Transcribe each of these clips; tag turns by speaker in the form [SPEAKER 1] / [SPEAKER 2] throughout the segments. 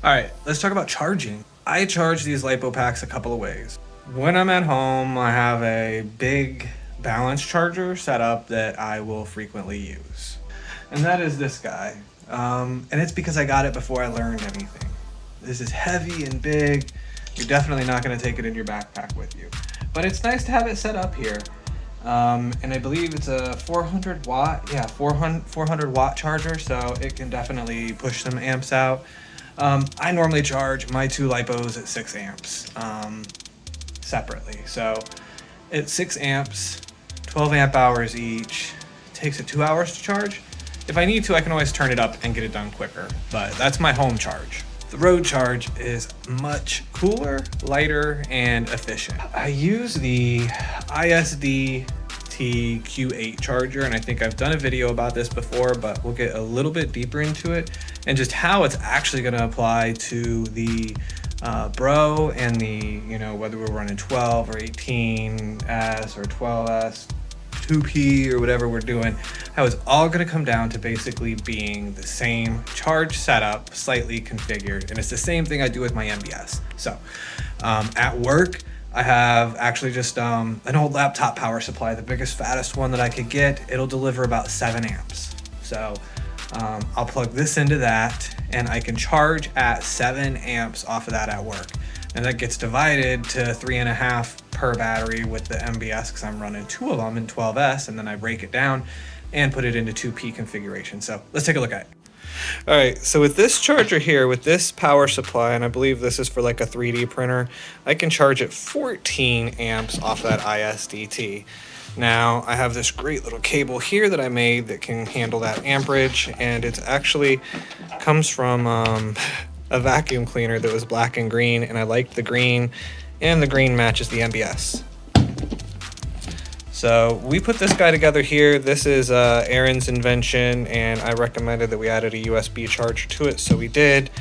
[SPEAKER 1] All right, let's talk about charging. I charge these LiPo packs a couple of ways. When I'm at home, I have a big balance charger set up that I will frequently use. And that is this guy. And it's because I got it before I learned anything. This is heavy and big. You're definitely not gonna take it in your backpack with you. But it's nice to have it set up here. And I believe it's a 400 watt charger, so it can definitely push some amps out. I normally charge my two LiPos at 6 amps separately. So it's 6 amps, 12 amp hours each. It takes it 2 hours to charge. If I need to, I can always turn it up and get it done quicker, but that's my home charge. The road charge is much cooler, lighter, and efficient. I use the ISDT Q8 charger, and I think I've done a video about this before, but we'll get a little bit deeper into it and just how it's actually going to apply to the Bro and the, whether we're running 12 or 18S or 12S, 2P or whatever we're doing, how it's all going to come down to basically being the same charge setup, slightly configured. And it's the same thing I do with my MBS. So at work, I have actually just an old laptop power supply, the biggest, fattest one that I could get. It'll deliver about 7 amps. So I'll plug this into that and I can charge at 7 amps off of that at work. And that gets divided to 3.5 per battery with the MBS because I'm running 2 of them in 12S, and then I break it down and put it into 2P configuration. So let's take a look at it. All right, so with this charger here, with this power supply, and I believe this is for like a 3D printer, I can charge at 14 amps off that ISDT. Now, I have this great little cable here that I made that can handle that amperage, and it actually comes from a vacuum cleaner that was black and green, and I liked the green, and the green matches the MBS. So we put this guy together here. This is Aaron's invention, and I recommended that we added a USB charger to it, so we did.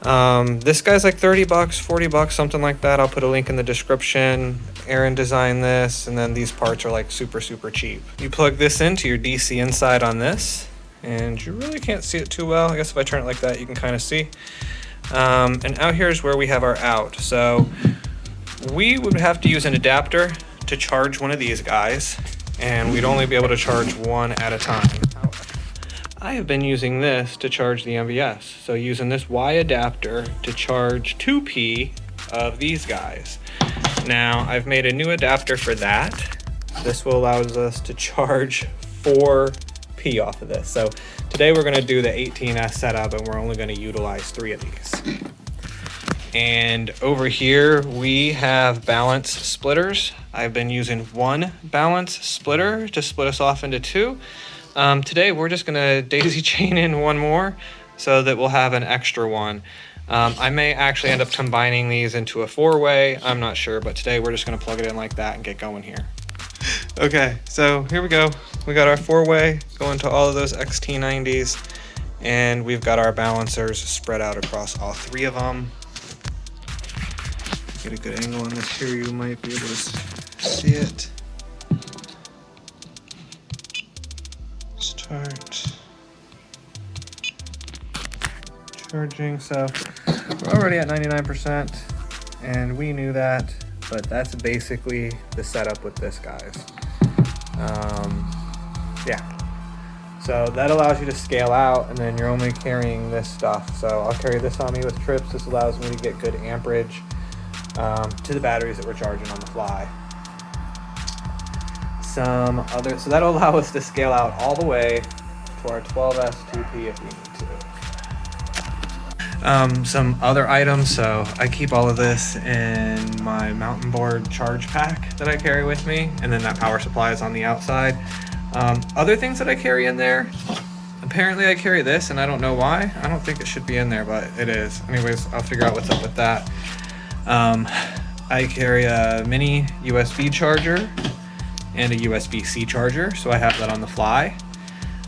[SPEAKER 1] This guy's like 30 bucks, 40 bucks, something like that. I'll put a link in the description. Aaron designed this, and then these parts are like super cheap. You plug this into your DC inside on this, and you really can't see it too well. I guess if I turn it like that, you can kind of see. And out here is where we have our out. So we would have to use an adapter to charge one of these guys, and we'd only be able to charge one at a time. I have been using this to charge the MBS. So using this Y adapter to charge 2P of these guys. Now I've made a new adapter for that. This will allow us to charge 4P off of this. So today we're gonna do the 18S setup, and we're only gonna utilize 3 of these. And over here we have balance splitters. I've been using one balance splitter to split us off into 2. Today we're just gonna daisy chain in one more so that we'll have an extra one. I may actually end up combining these into a 4-way, I'm not sure, but today we're just gonna plug it in like that and get going here. Okay, so here we go. We got our 4-way going to all of those XT90s, and we've got our balancers spread out across all 3 of them. Get a good angle on this here, you might be able to see it. Start charging. So we're already at 99%, and we knew that, but that's basically the setup with this, guys. Yeah. So that allows you to scale out, and then you're only carrying this stuff. So I'll carry this on me with trips. This allows me to get good amperage to the batteries that we're charging on the fly. So that'll allow us to scale out all the way to our 12S 2P if we need to. Some other items, so I keep all of this in my mountain board charge pack that I carry with me, and then that power supply is on the outside. Other things that I carry in there, apparently I carry this, and I don't know why. I don't think it should be in there, but it is. Anyways, I'll figure out what's up with that. I carry a mini USB charger and a USB-C charger, so I have that on the fly.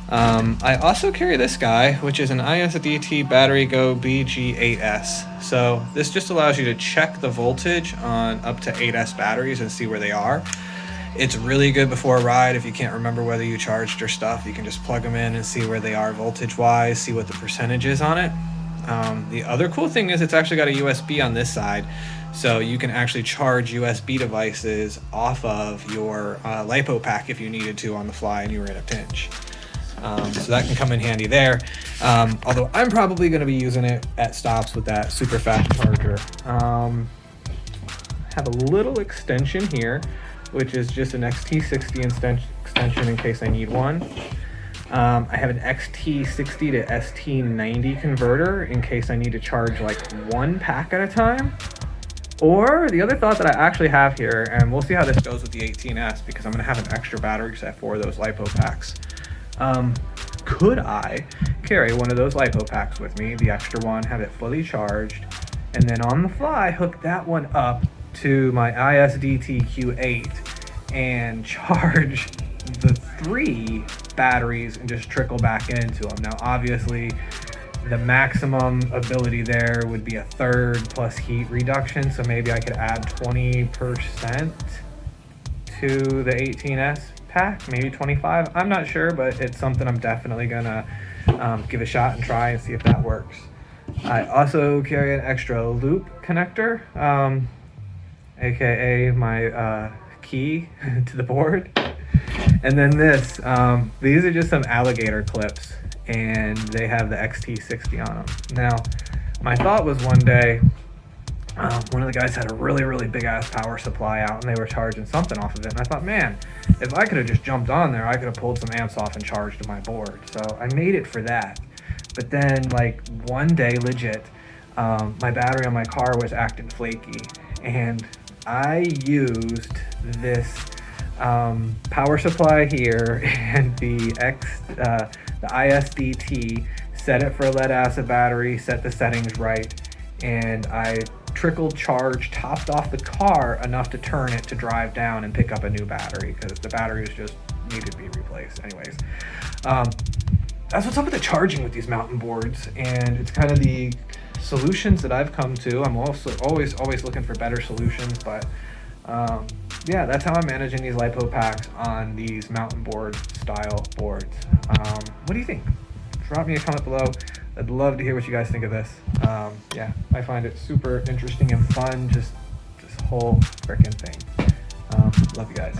[SPEAKER 1] I also carry this guy, which is an ISDT Battery Go BG8S. So this just allows you to check the voltage on up to 8S batteries and see where they are. It's really good before a ride. If you can't remember whether you charged your stuff, you can just plug them in and see where they are voltage-wise, see what the percentage is on it. The other cool thing is it's actually got a USB on this side, so you can actually charge USB devices off of your LiPo pack if you needed to on the fly and you were in a pinch. So that can come in handy there. Although I'm probably going to be using it at stops with that super fast charger. Have a little extension here, which is just an XT60 extension in case I need one. I have an XT60 to ST90 converter in case I need to charge like one pack at a time. Or the other thought that I actually have here, and we'll see how this goes with the 18S because I'm going to have an extra battery set for those LiPo packs. Could I carry one of those LiPo packs with me, the extra one, have it fully charged, and then on the fly hook that one up to my ISDT Q8 and charge the 3 batteries and just trickle back into them. Now obviously the maximum ability there would be a third plus heat reduction, so maybe I could add 20% to the 18S pack, maybe 25. I'm not sure, but it's something I'm definitely gonna give a shot and try and see if that works. I also carry an extra loop connector, aka my key to the board. And then this, these are just some alligator clips, and they have the XT60 on them. Now, my thought was one day, one of the guys had a really big ass power supply out and they were charging something off of it. And I thought, man, if I could have just jumped on there, I could have pulled some amps off and charged my board. So I made it for that. But then like one day, legit, my battery on my car was acting flaky, and I used this power supply here and the ISDT, set it for a lead acid battery, set the settings right, and I trickled charge, topped off the car enough to turn it to drive down and pick up a new battery because the battery was just needed to be replaced. Anyways, that's what's up with the charging with these mountain boards, and it's kind of the solutions that I've come to. I'm also always looking for better solutions, but yeah, that's how I'm managing these LiPo packs on these mountain board style boards. What do you think? Drop me a comment below. I'd love to hear what you guys think of this. Yeah, I find it super interesting and fun, just this whole frickin' thing. Love you guys.